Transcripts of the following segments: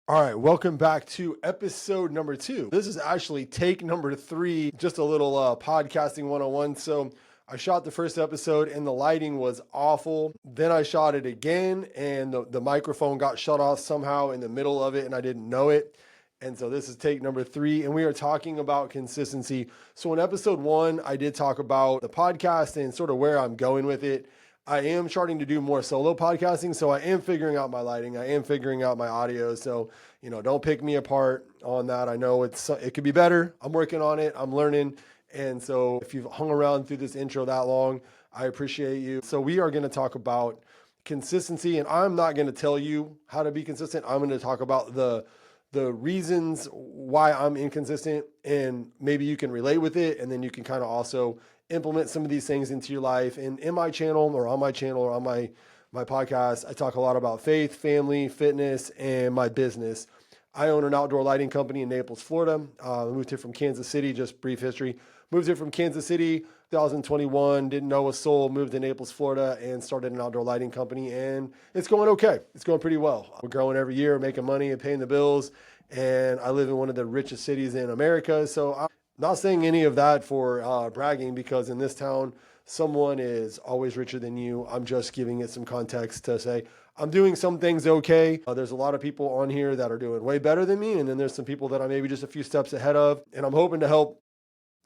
All right, welcome back to episode number 2. This is actually take number 3, just a little podcasting 101. So I shot the first episode and the lighting was awful. Then I shot it again and the microphone got shut off somehow in the middle of it and I didn't know it. And so this is take number 3 and we are talking about consistency. So in episode 1, I did talk about the podcast and sort of where I'm going with it. I am starting to do more solo podcasting, so I am figuring out my lighting. I am figuring out my audio. So, don't pick me apart on that. I know it could be better. I'm working on it. I'm learning. And so if you've hung around through this intro that long, I appreciate you. So we are going to talk about consistency, and I'm not going to tell you how to be consistent. I'm going to talk about the reasons why I'm inconsistent, and maybe you can relate with it, and then you can kind of also implement some of these things into your life. And in my channel or on my channel or on my podcast, I talk a lot about faith, family, fitness, and my business. I own an outdoor lighting company in Naples, Florida. I moved here from Kansas City, just brief history. Moved here from Kansas City, 2021, didn't know a soul, moved to Naples, Florida, and started an outdoor lighting company. And it's going okay. It's going pretty well. We're growing every year, making money and paying the bills. And I live in one of the richest cities in America. So I'm not saying any of that for bragging, because in this town, someone is always richer than you. I'm just giving it some context to say I'm doing some things okay. There's a lot of people on here that are doing way better than me. And then there's some people that I'm maybe just a few steps ahead of. And I'm hoping to help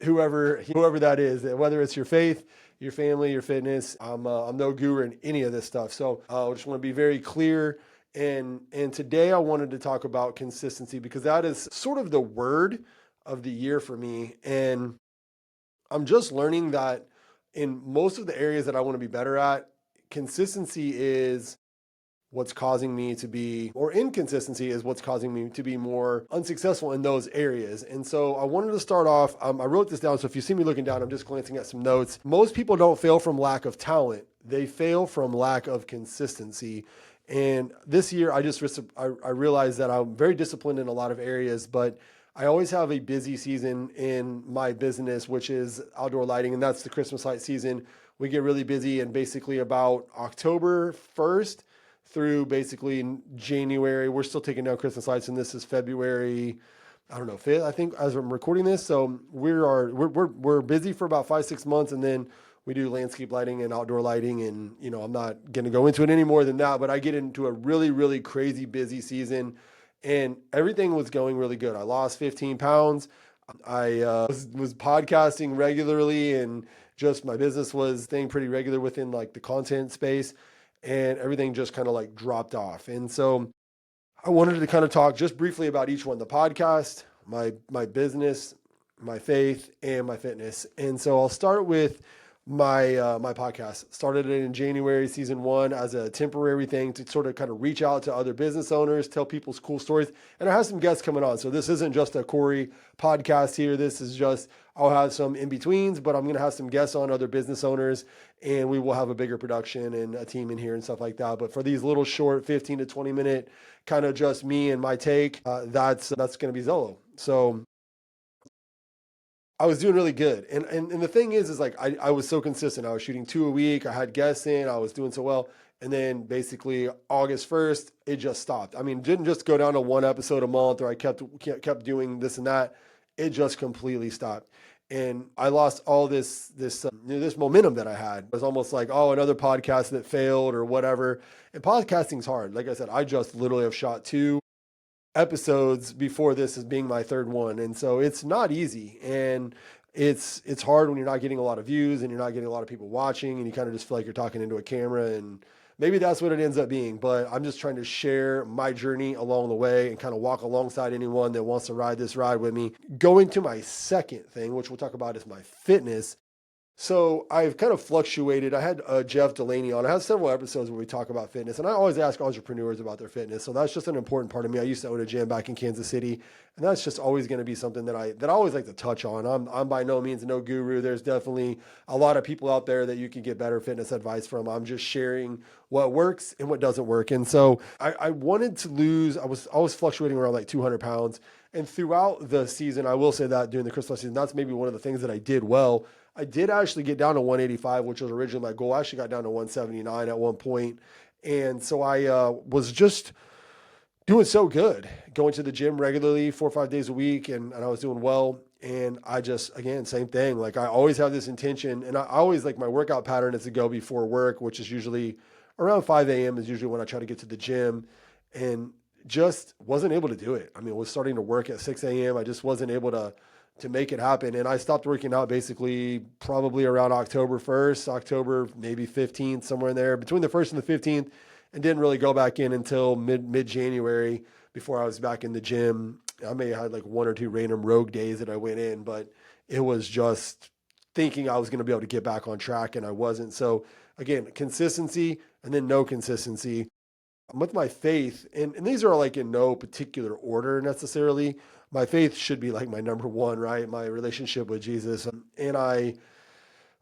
whoever that is, whether it's your faith, your family, your fitness. I'm no guru in any of this stuff. So I just want to be very clear. And today I wanted to talk about consistency, because that is sort of the word of the year for me. And I'm just learning that in most of the areas that I want to be better at, consistency is what's causing me to be, or inconsistency is what's causing me to be more unsuccessful in those areas. And so I wanted to start off, I wrote this down. So if you see me looking down, I'm just glancing at some notes. Most people don't fail from lack of talent. They fail from lack of consistency. And this year, I realized that I'm very disciplined in a lot of areas, but I always have a busy season in my business, which is outdoor lighting, and that's the Christmas light season. We get really busy, and basically about October 1st through basically January, we're still taking down Christmas lights, and this is February, I don't know, 5th, I think, as I'm recording this. So we're busy for about 5-6 months, and then we do landscape lighting and outdoor lighting, and I'm not going to go into it any more than that, but I get into a really, really crazy busy season, and everything was going really good. I lost 15 pounds. I was podcasting regularly, and just my business was staying pretty regular within like the content space, and everything just kind of like dropped off. And so I wanted to kind of talk just briefly about each one: the podcast, my business, my faith, and my fitness. And so I'll start with my podcast. Started it in January, season 1, as a temporary thing to sort of kind of reach out to other business owners, tell people's cool stories. And I have some guests coming on. So this isn't just a Cory podcast here. This is just, I'll have some in betweens, but I'm going to have some guests on, other business owners, and we will have a bigger production and a team in here and stuff like that. But for these little short 15 to 20 minute, kind of just me and my take, that's going to be Zolo. So I was doing really good. And the thing is like, I was so consistent. I was shooting 2 a week. I had guests in, I was doing so well. And then basically August 1st, it just stopped. I mean, didn't just go down to 1 episode a month, or I kept doing this and that. It just completely stopped. And I lost all this momentum that I had. It was almost like, oh, another podcast that failed or whatever. And podcasting's hard. Like I said, I just literally have shot 2 episodes before this as being my 3rd one. And so it's not easy. And it's hard when you're not getting a lot of views and you're not getting a lot of people watching, and you kind of just feel like you're talking into a camera, and maybe that's what it ends up being. But I'm just trying to share my journey along the way and kind of walk alongside anyone that wants to ride this ride with me. Going to my second thing, which we'll talk about, is my fitness. So I've kind of fluctuated. I had Jeff Delaney on. I have several episodes where we talk about fitness, and I always ask entrepreneurs about their fitness. So that's just an important part of me. I used to own a gym back in Kansas City, and that's just always going to be something that I always like to touch on. I'm by no means no guru. There's definitely a lot of people out there that you can get better fitness advice from. I'm just sharing what works and what doesn't work. And so I wanted to lose. I was fluctuating around like 200 pounds. And throughout the season, I will say that during the Christmas season, that's maybe one of the things that I did well. I did actually get down to 185, which was originally my goal. I actually got down to 179 at one point. And so I was just doing so good, going to the gym regularly 4 or 5 days a week, and I was doing well. And I just, again, same thing. Like I always have this intention, and I always like my workout pattern is to go before work, which is usually around 5 a.m. is usually when I try to get to the gym, and just wasn't able to do it. I mean, I was starting to work at 6 a.m. I just wasn't able to make it happen. And I stopped working out basically probably around October 1st, October maybe 15th, somewhere in there, between the 1st and the 15th, and didn't really go back in until mid January before I was back in the gym. I may have had like one or two random rogue days that I went in, but it was just thinking I was going to be able to get back on track, and I wasn't. So again, consistency and then no consistency. With my faith, and these are like in no particular order necessarily. My faith should be like my number one, right? My relationship with Jesus. And I've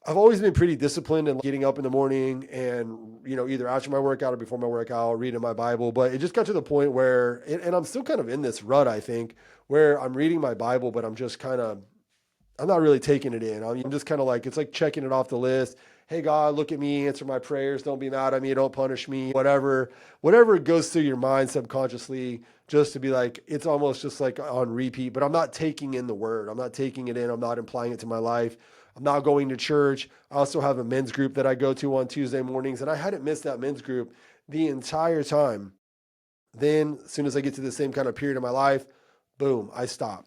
always been pretty disciplined in getting up in the morning and, either after my workout or before my workout, reading my Bible. But it just got to the point where, and I'm still kind of in this rut, I think, where I'm reading my Bible, but I'm not really taking it in. I'm just kind of like, it's like checking it off the list. Hey, God, look at me, answer my prayers. Don't be mad at me. Don't punish me. Whatever goes through your mind subconsciously, just to be like, it's almost just like on repeat, but I'm not taking in the word. I'm not taking it in. I'm not applying it to my life. I'm not going to church. I also have a men's group that I go to on Tuesday mornings, and I hadn't missed that men's group the entire time. Then as soon as I get to the same kind of period of my life, boom, I stop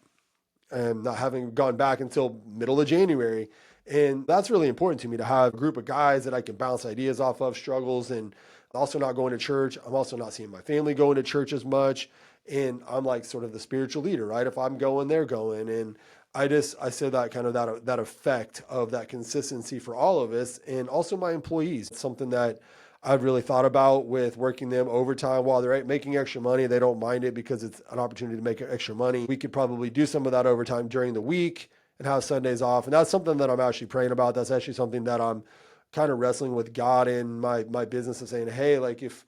and not having gone back until middle of January. And that's really important to me to have a group of guys that I can bounce ideas off of, struggles, and also not going to church. I'm also not seeing my family going to church as much. And I'm like sort of the spiritual leader, right? If I'm going, they're going. And I said that kind of that effect of that consistency for all of us and also my employees. It's something that I've really thought about with working them overtime while they're making extra money. They don't mind it because it's an opportunity to make extra money. We could probably do some of that overtime during the week and have Sundays off. And that's something that I'm actually praying about. That's actually something that I'm kind of wrestling with God in my business of saying, hey, like if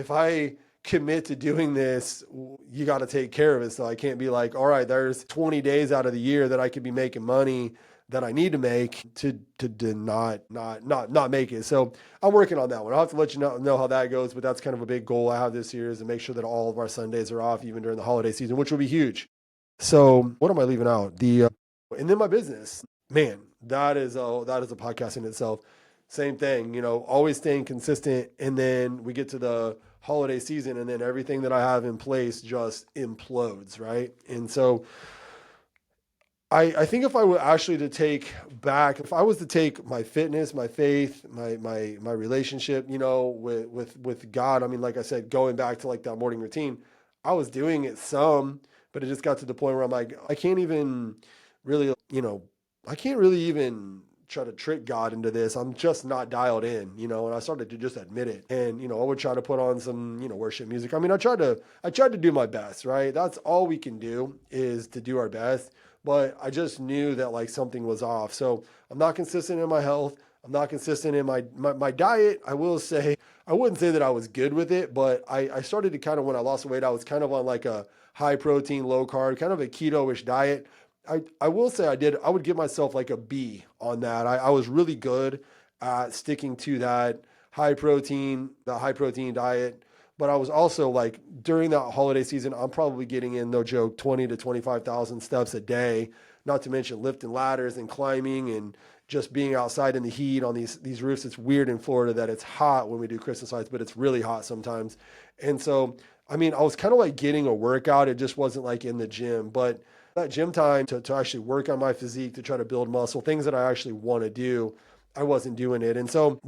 I commit to doing this, you got to take care of it. So I can't be like, all right, there's 20 days out of the year that I could be making money that I need to make to not make it. So I'm working on that one. I'll have to let you know how that goes, but that's kind of a big goal I have this year is to make sure that all of our Sundays are off even during the holiday season, which will be huge. So what am I leaving out? And then my business, man, that is a podcast in itself. Same thing, always staying consistent. And then we get to the holiday season and then everything that I have in place just implodes, right? And so I think if I were actually to take back, if I was to take my fitness, my faith, my relationship, with God, I mean, like I said, going back to like that morning routine, I was doing it some, but it just got to the point where I'm like, I can't even really, I can't really even try to trick God into this. I'm just not dialed in, and I started to just admit it. And, I would try to put on some, worship music. I mean, I tried to do my best, right? That's all we can do is to do our best. But I just knew that like something was off. So I'm not consistent in my health. I'm not consistent in my diet. I will say, I wouldn't say that I was good with it, but I started to kind of, when I lost weight, I was kind of on like a high protein, low carb, kind of a keto-ish diet. I will say I would give myself like a B on that. I was really good at sticking to that the high protein diet. But I was also like during that holiday season, I'm probably getting in, no joke, 20 to 25,000 steps a day, not to mention lifting ladders and climbing and just being outside in the heat on these roofs. It's weird in Florida that it's hot when we do Christmas lights, but it's really hot sometimes. And so, I mean, I was kind of like getting a workout. It just wasn't like in the gym, but that gym time to actually work on my physique, to try to build muscle, things that I actually want to do, I wasn't doing it. And so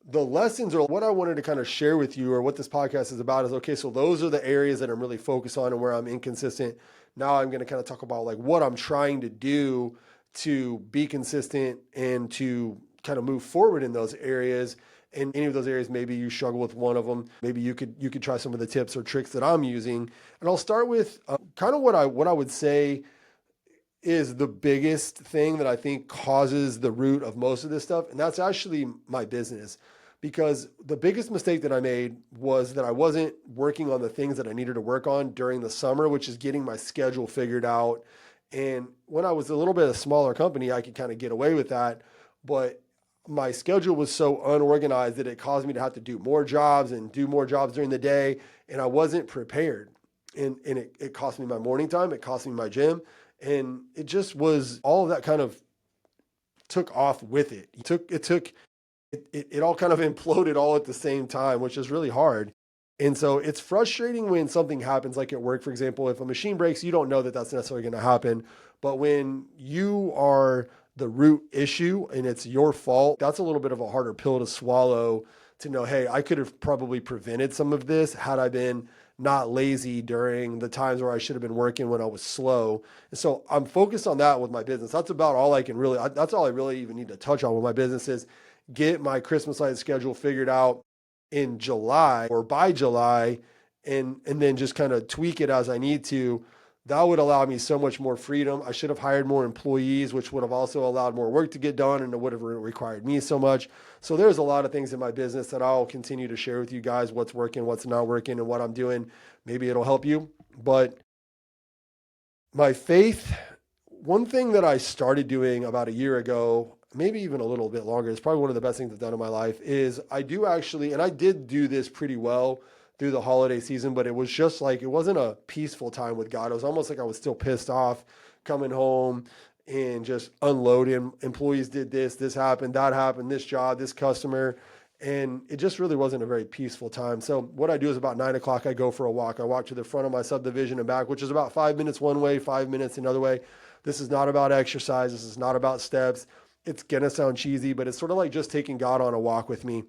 the lessons or what I wanted to kind of share with you or what this podcast is about is, okay, so those are the areas that I'm really focused on and where I'm inconsistent. Now I'm going to kind of talk about like what I'm trying to do to be consistent and to kind of move forward in those areas. In any of those areas, maybe you struggle with one of them. Maybe you could try some of the tips or tricks that I'm using. And I'll start with kind of what I would say is the biggest thing that I think causes the root of most of this stuff. And that's actually my business. Because the biggest mistake that I made was that I wasn't working on the things that I needed to work on during the summer, which is getting my schedule figured out. And when I was a little bit of a smaller company, I could kind of get away with that. But my schedule was so unorganized that it caused me to have to do more jobs and do more jobs during the day. And I wasn't prepared. and it cost me my morning time. It cost me my gym. And it just was all of that kind of took off with it. It all kind of imploded all at the same time, which is really hard. And so it's frustrating when something happens, like at work, for example, if a machine breaks, you don't know that that's necessarily going to happen. But when you are the root issue and it's your fault, that's a little bit of a harder pill to swallow, to know, hey, I could have probably prevented some of this had I been not lazy during the times where I should have been working when I was slow. And so I'm focused on that with my business. That's about all I can really, that's all I really even need to touch on with my business is get my Christmas light schedule figured out in July or by July, and then just kind of tweak it as I need to. That would allow me so much more freedom. I should have hired more employees, which would have also allowed more work to get done, and it would have required me so much. So there's a lot of things in my business that I'll continue to share with you guys, what's working, what's not working, and what I'm doing. Maybe it'll help you. But my faith, one thing that I started doing about a year ago, maybe even a little bit longer, it's probably one of the best things I've done in my life, is I do actually, and I did do this pretty well through the holiday season, but it was just like, it wasn't a peaceful time with God. It was almost like I was still pissed off coming home and just unloading. Employees did this happened, that happened, this job, this customer. And it just really wasn't a very peaceful time. So what I do is about 9 o'clock, I go for a walk. I walk to the front of my subdivision and back, which is about 5 minutes one way, 5 minutes another way. This is not about exercise. This is not about steps. It's going to sound cheesy, but it's sort of like just taking God on a walk with me.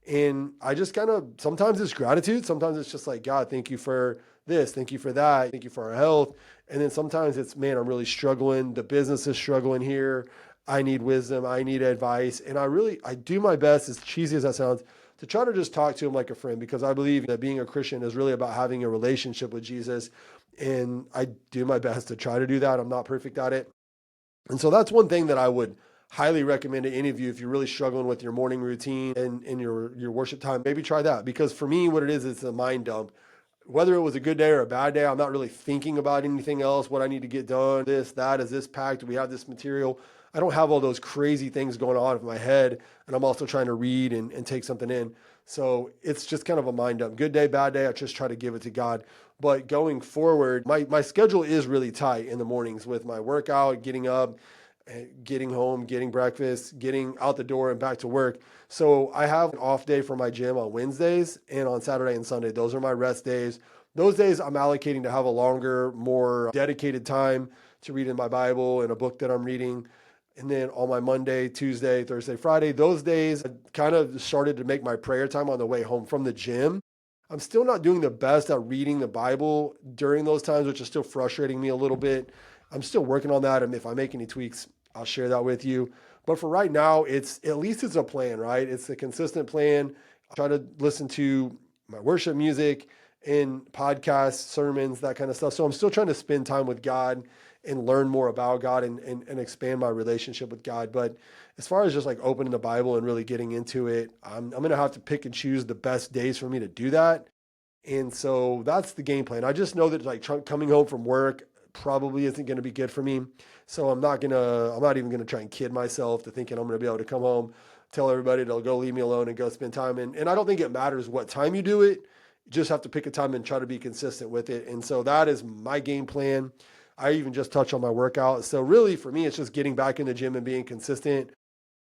And I just kind of, sometimes it's gratitude. Sometimes it's just like, God, thank you for this. Thank you for that. Thank you for our health. And then sometimes it's, man, I'm really struggling. The business is struggling here. I need wisdom. I need advice. And I do my best, as cheesy as that sounds, to try to just talk to him like a friend, because I believe that being a Christian is really about having a relationship with Jesus. And I do my best to try to do that. I'm not perfect at it. And so that's one thing that I would highly recommend to any of you if you're really struggling with your morning routine and your worship time. Maybe try that, because for me, what it is, it's a mind dump. Whether it was a good day or a bad day, I'm not really thinking about anything else, what I need to get done, this, that, is this packed? Do we have this material? I don't have all those crazy things going on in my head, and I'm also trying to read and take something in. So it's just kind of a mind dump. Good day, bad day, I just try to give it to God. But going forward, my schedule is really tight in the mornings with my workout, getting up, getting home, getting breakfast, getting out the door and back to work. So I have an off day for my gym on Wednesdays, and on Saturday and Sunday. Those are my rest days. Those days I'm allocating to have a longer, more dedicated time to read in my Bible and a book that I'm reading. And then on my Monday, Tuesday, Thursday, Friday, those days I kind of started to make my prayer time on the way home from the gym. I'm still not doing the best at reading the Bible during those times, which is still frustrating me a little bit. I'm still working on that. And if I make any tweaks, I'll share that with you. But for right now, it's at least it's a plan, right? It's a consistent plan. I try to listen to my worship music and podcasts, sermons, that kind of stuff. So I'm still trying to spend time with God and learn more about God and expand my relationship with God. But as far as just like opening the Bible and really getting into it, I'm going to have to pick and choose the best days for me to do that. And so that's the game plan. I just know that like coming home from work probably isn't going to be good for me. So I'm not even going to try and kid myself to thinking I'm going to be able to come home, tell everybody to go leave me alone and go spend time. And I don't think it matters what time you do it. You just have to pick a time and try to be consistent with it. And so that is my game plan. I even just touched on my workout. So really for me, it's just getting back in the gym and being consistent.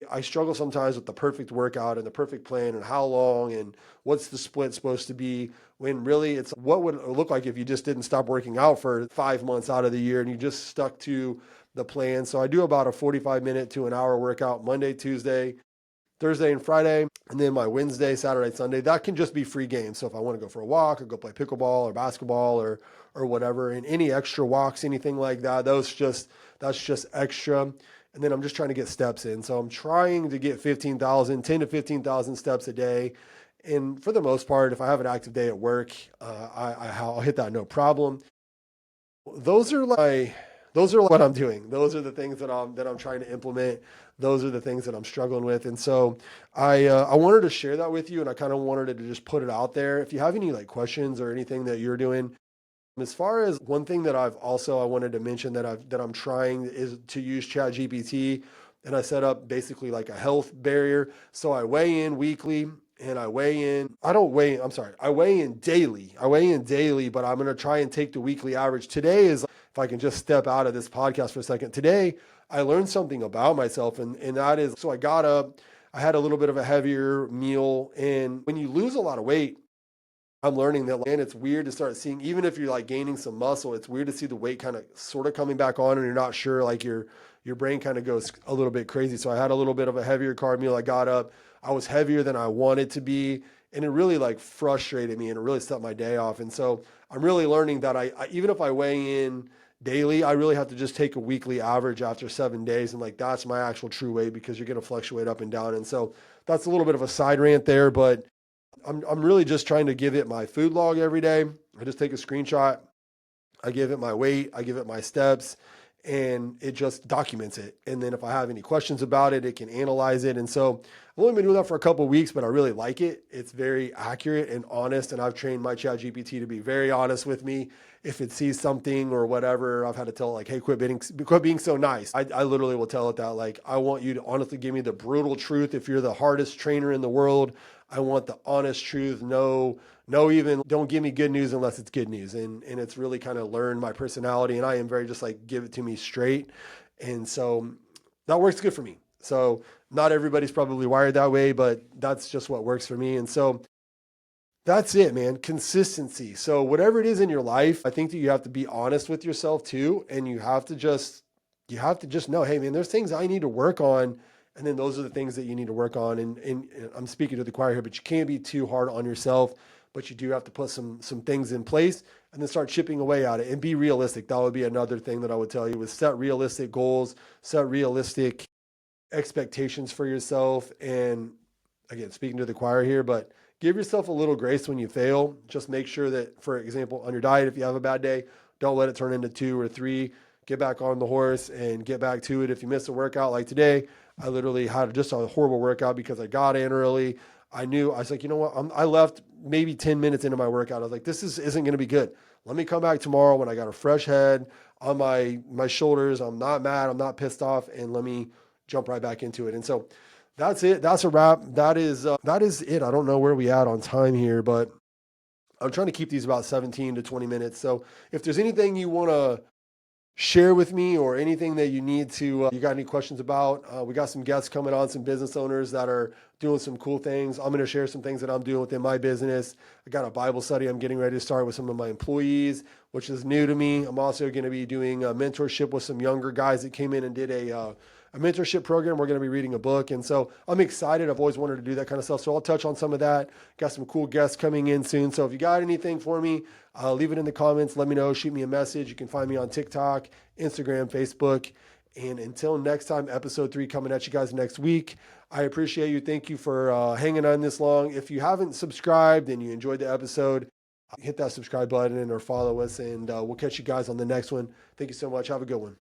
I struggle sometimes with the perfect workout and the perfect plan and how long and what's the split supposed to be, when really it's what would it look like if you just didn't stop working out for 5 months out of the year and you just stuck to the plan. So I do about a 45-minute to an hour workout Monday, Tuesday, Thursday, and Friday. And then my Wednesday, Saturday, Sunday, that can just be free games. So if I want to go for a walk or go play pickleball or basketball or whatever, and any extra walks, anything like that, that's just extra. And then I'm just trying to get steps in. So I'm trying to get 10 to 15,000 steps a day. And for the most part, if I have an active day at work, I'll hit that no problem. Those are what I'm doing. Those are the things that I'm trying to implement. Those are the things that I'm struggling with. And so I wanted to share that with you, and I kind of wanted to just put it out there. If you have any like questions or anything that you're doing, as far as one thing that I wanted to mention that I'm trying is to use ChatGPT, and I set up basically like a health barrier. So I weigh in weekly. and I weigh in. I don't weigh in, I'm sorry. I weigh in daily. I weigh in daily, but I'm going to try and take the weekly average. Today is, if I can just step out of this podcast for a second. Today, I learned something about myself, and that is, so I got up, I had a little bit of a heavier meal, and when you lose a lot of weight, I'm learning that, and it's weird to start seeing, even if you're like gaining some muscle, it's weird to see the weight kind of sort of coming back on and you're not sure, like your brain kind of goes a little bit crazy. So I had a little bit of a heavier carb meal. I got up, I was heavier than I wanted to be, and it really like frustrated me and it really set my day off. And so I'm really learning that I even if I weigh in daily, I really have to just take a weekly average after 7 days. And like, that's my actual true weight, because you're going to fluctuate up and down. And so that's a little bit of a side rant there, but I'm really just trying to give it my food log every day. I just take a screenshot. I give it my weight. I give it my steps, and it just documents it. And then if I have any questions about it, it can analyze it. And so I've only been doing that for a couple of weeks, but I really like it. It's very accurate and honest. And I've trained my chat GPT to be very honest with me. If it sees something or whatever, I've had to tell it like, hey, quit being so nice. I literally will tell it that, like, I want you to honestly give me the brutal truth. If you're the hardest trainer in the world, I want the honest truth. Even don't give me good news unless it's good news. And it's really kind of learned my personality. And I am very just like, give it to me straight. And so that works good for me. So not everybody's probably wired that way, but that's just what works for me. And so that's it, man. Consistency. So whatever it is in your life, I think that you have to be honest with yourself too. And you have to just know, hey man, there's things I need to work on. And then those are the things that you need to work on. And I'm speaking to the choir here, but you can't be too hard on yourself, but you do have to put some things in place and then start chipping away at it and be realistic. That would be another thing that I would tell you, is set realistic goals, set realistic expectations for yourself. And again, speaking to the choir here, but give yourself a little grace when you fail. Just make sure that, for example, on your diet, if you have a bad day, don't let it turn into 2 or 3. Get back on the horse and get back to it. If you miss a workout like today, I literally had just a horrible workout because I got in early. I was like, you know what? I left maybe 10 minutes into my workout. I was like, this isn't going to be good. Let me come back tomorrow when I got a fresh head on my shoulders. I'm not mad. I'm not pissed off. And let me jump right back into it. And so that's it. That's a wrap. That is it. I don't know where we at on time here, but I'm trying to keep these about 17 to 20 minutes. So if there's anything you want to share with me or anything that you need to, you got any questions about, we got some guests coming on, some business owners that are doing some cool things. I'm going to share some things that I'm doing within my business. I got a Bible study I'm getting ready to start with some of my employees, which is new to me. I'm also going to be doing a mentorship with some younger guys that came in and did a mentorship program. We're going to be reading a book. And so I'm excited. I've always wanted to do that kind of stuff. So I'll touch on some of that. Got some cool guests coming in soon. So if you got anything for me, leave it in the comments. Let me know. Shoot me a message. You can find me on TikTok, Instagram, Facebook. And until next time, episode 3 coming at you guys next week. I appreciate you. Thank you for hanging on this long. If you haven't subscribed and you enjoyed the episode, hit that subscribe button or follow us, and we'll catch you guys on the next one. Thank you so much. Have a good one.